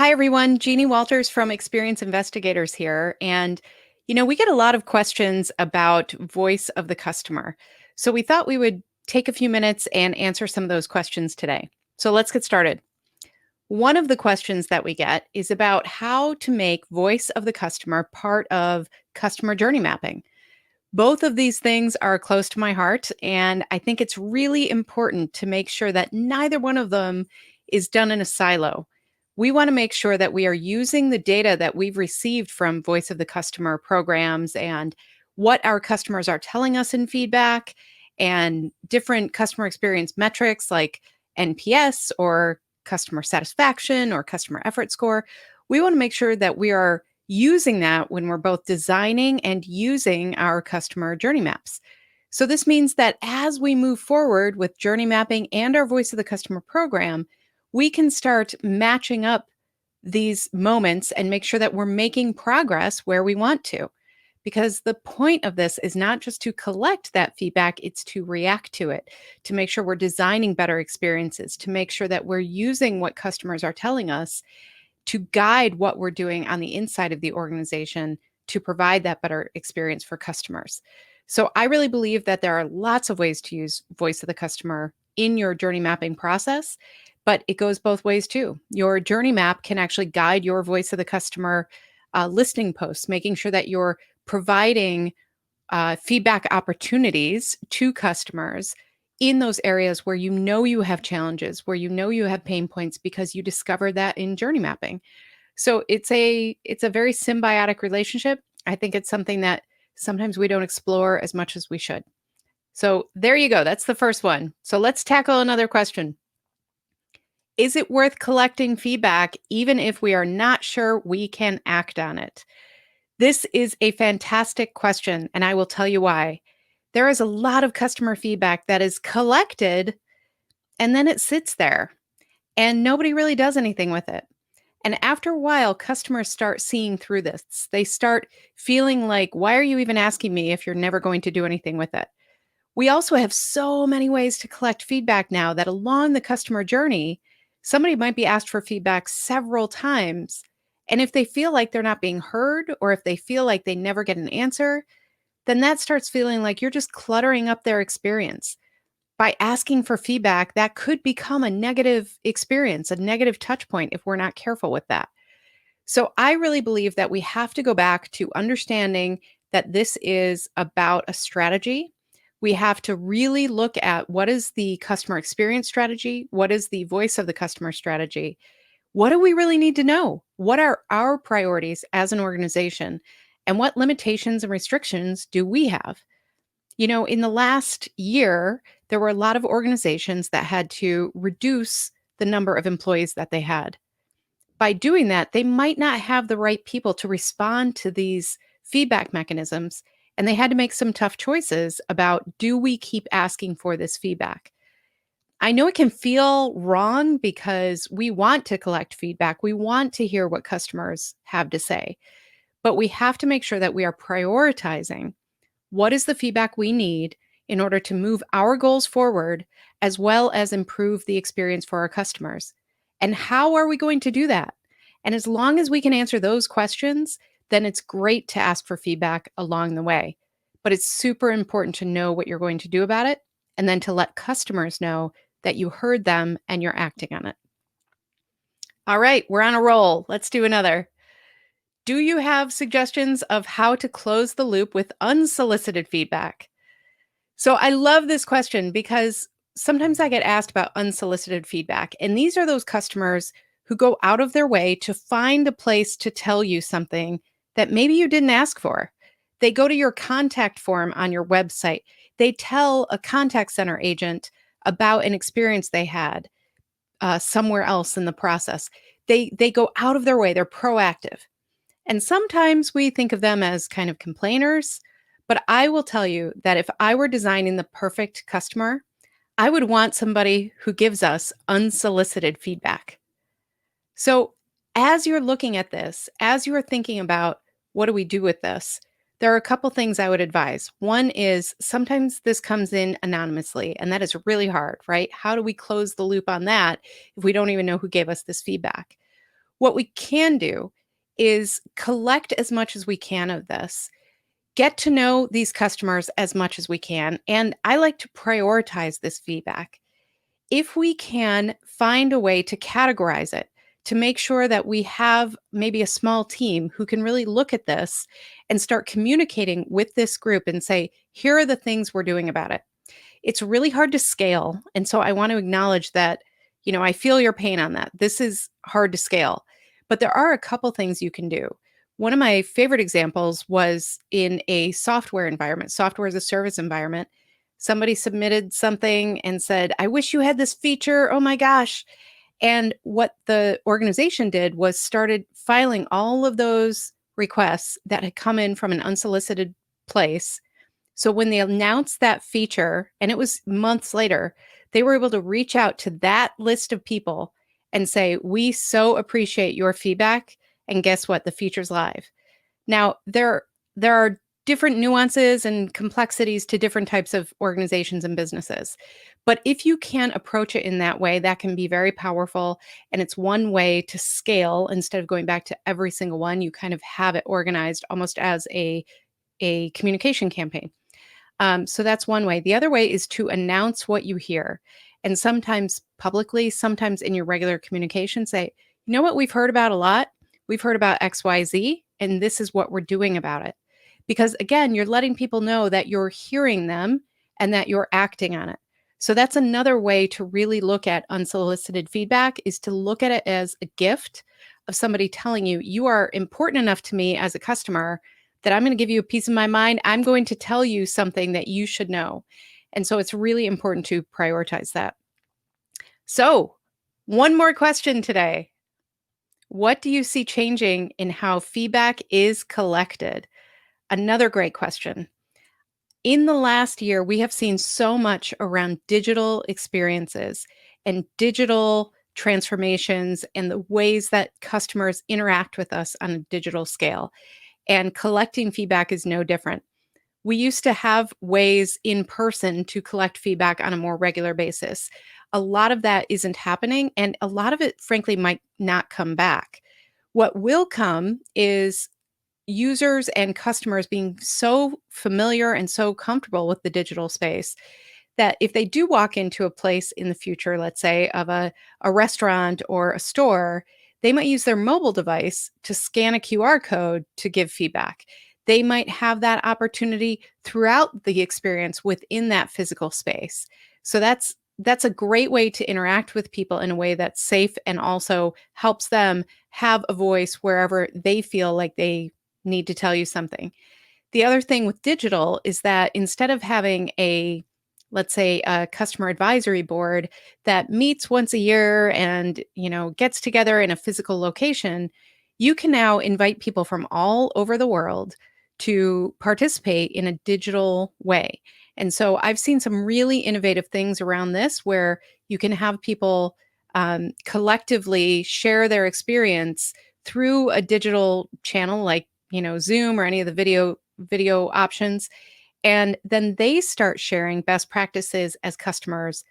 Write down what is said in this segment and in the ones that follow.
Hi, everyone. Jeannie Walters from Experience Investigators here. And, we get a lot of questions about voice of the customer. So we thought we would take a few minutes and answer some of those questions today. So let's get started. One of the questions that we get is about how to make voice of the customer part of customer journey mapping. Both of these things are close to my heart, and I think it's really important to make sure that neither one of them is done in a silo. We want to make sure that we are using the data that we've received from voice of the customer programs and what our customers are telling us in feedback and different customer experience metrics like NPS or customer satisfaction or customer effort score. We want to make sure that we are using that when we're both designing and using our customer journey maps. So this means that as we move forward with journey mapping and our voice of the customer program, we can start matching up these moments and make sure that we're making progress where we want to. Because the point of this is not just to collect that feedback, it's to react to it, to make sure we're designing better experiences, to make sure that we're using what customers are telling us to guide what we're doing on the inside of the organization to provide that better experience for customers. So I really believe that there are lots of ways to use voice of the customer in your journey mapping process, but it goes both ways too. Your journey map can actually guide your voice of the customer listing posts, making sure that you're providing feedback opportunities to customers in those areas where you have challenges, where you have pain points because you discovered that in journey mapping. So it's a very symbiotic relationship. I think it's something that sometimes we don't explore as much as we should. So there you go. That's the first one. So let's tackle another question. Is it worth collecting feedback even if we are not sure we can act on it? This is a fantastic question, and I will tell you why. There is a lot of customer feedback that is collected and then it sits there and nobody really does anything with it. And after a while, customers start seeing through this. They start feeling like, why are you even asking me if you're never going to do anything with it? We also have so many ways to collect feedback now that along the customer journey, somebody might be asked for feedback several times. And if they feel like they're not being heard, or if they feel like they never get an answer, then that starts feeling like you're just cluttering up their experience. By asking for feedback, that could become a negative experience, a negative touch point if we're not careful with that. So I really believe that we have to go back to understanding that this is about a strategy. We have to really look at what is the customer experience strategy? What is the voice of the customer strategy? What do we really need to know? What are our priorities as an organization? And what limitations and restrictions do we have? In the last year, there were a lot of organizations that had to reduce the number of employees that they had. By doing that, they might not have the right people to respond to these feedback mechanisms. And they had to make some tough choices about, do we keep asking for this feedback? I know it can feel wrong because we want to collect feedback. We want to hear what customers have to say, but we have to make sure that we are prioritizing what is the feedback we need in order to move our goals forward, as well as improve the experience for our customers. And how are we going to do that? And as long as we can answer those questions, then it's great to ask for feedback along the way. But it's super important to know what you're going to do about it, and then to let customers know that you heard them and you're acting on it. All right, we're on a roll. Let's do another. Do you have suggestions of how to close the loop with unsolicited feedback? So I love this question because sometimes I get asked about unsolicited feedback, and these are those customers who go out of their way to find a place to tell you something that maybe you didn't ask for. They go to your contact form on your website. They tell a contact center agent about an experience they had somewhere else in the process. They go out of their way. They're proactive. And sometimes we think of them as kind of complainers, but I will tell you that if I were designing the perfect customer, I would want somebody who gives us unsolicited feedback. So as you're looking at this, as you're thinking about what do we do with this, there are a couple things I would advise. One is sometimes this comes in anonymously, and that is really hard, right? How do we close the loop on that if we don't even know who gave us this feedback? What we can do is collect as much as we can of this, get to know these customers as much as we can. And I like to prioritize this feedback. If we can find a way to categorize it, to make sure that we have maybe a small team who can really look at this and start communicating with this group and say, here are the things we're doing about it. It's really hard to scale. And so I want to acknowledge that, I feel your pain on that. This is hard to scale. But there are a couple things you can do. One of my favorite examples was in a software environment, software as a service environment. Somebody submitted something and said, I wish you had this feature. Oh my gosh. And what the organization did was started filing all of those requests that had come in from an unsolicited place. So when they announced that feature, and it was months later, they were able to reach out to that list of people and say, we so appreciate your feedback. And guess what? The feature's live. Now, there are different nuances and complexities to different types of organizations and businesses. But if you can approach it in that way, that can be very powerful. And it's one way to scale instead of going back to every single one. You kind of have it organized almost as a communication campaign. So that's one way. The other way is to announce what you hear. And sometimes publicly, sometimes in your regular communication, say, you know what we've heard about a lot? We've heard about XYZ, and this is what we're doing about it. Because again, you're letting people know that you're hearing them and that you're acting on it. So that's another way to really look at unsolicited feedback, is to look at it as a gift of somebody telling you, you are important enough to me as a customer that I'm going to give you a piece of my mind. I'm going to tell you something that you should know. And so it's really important to prioritize that. So one more question today. What do you see changing in how feedback is collected? Another great question. In the last year, we have seen so much around digital experiences and digital transformations and the ways that customers interact with us on a digital scale. And collecting feedback is no different. We used to have ways in person to collect feedback on a more regular basis. A lot of that isn't happening, and a lot of it, frankly, might not come back. What will come is users and customers being so familiar and so comfortable with the digital space that if they do walk into a place in the future, let's say of a restaurant or a store, they might use their mobile device to scan a QR code to give feedback. They might have that opportunity throughout the experience within that physical space. So that's a great way to interact with people in a way that's safe and also helps them have a voice wherever they feel like they need to tell you something. The other thing with digital is that instead of having let's say a customer advisory board that meets once a year and, gets together in a physical location, you can now invite people from all over the world to participate in a digital way. And so I've seen some really innovative things around this where you can have people collectively share their experience through a digital channel like, Zoom or any of the video options. And then they start sharing best practices as customers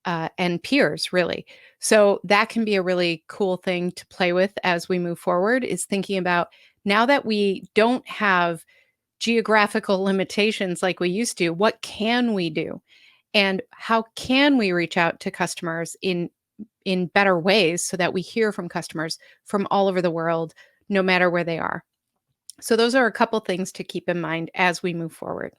and peers, really. So that can be a really cool thing to play with as we move forward, is thinking about, now that we don't have geographical limitations like we used to, what can we do? And how can we reach out to customers in better ways so that we hear from customers from all over the world, no matter where they are? So those are a couple things to keep in mind as we move forward.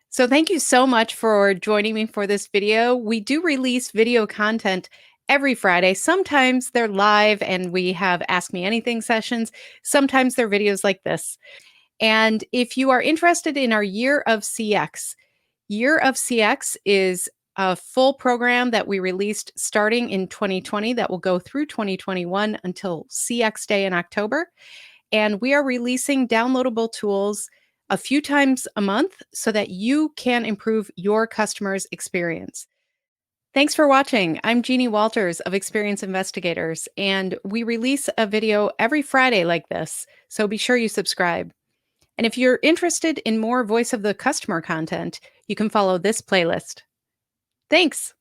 So thank you so much for joining me for this video. We do release video content every Friday. Sometimes they're live and we have Ask Me Anything sessions. Sometimes they're videos like this. And if you are interested in our Year of CX is a full program that we released starting in 2020 that will go through 2021 until CX Day in October. And we are releasing downloadable tools a few times a month so that you can improve your customers' experience. Thanks for watching. I'm Jeannie Walters of Experience Investigators, and we release a video every Friday like this, so be sure you subscribe. And if you're interested in more Voice of the Customer content, you can follow this playlist. Thanks.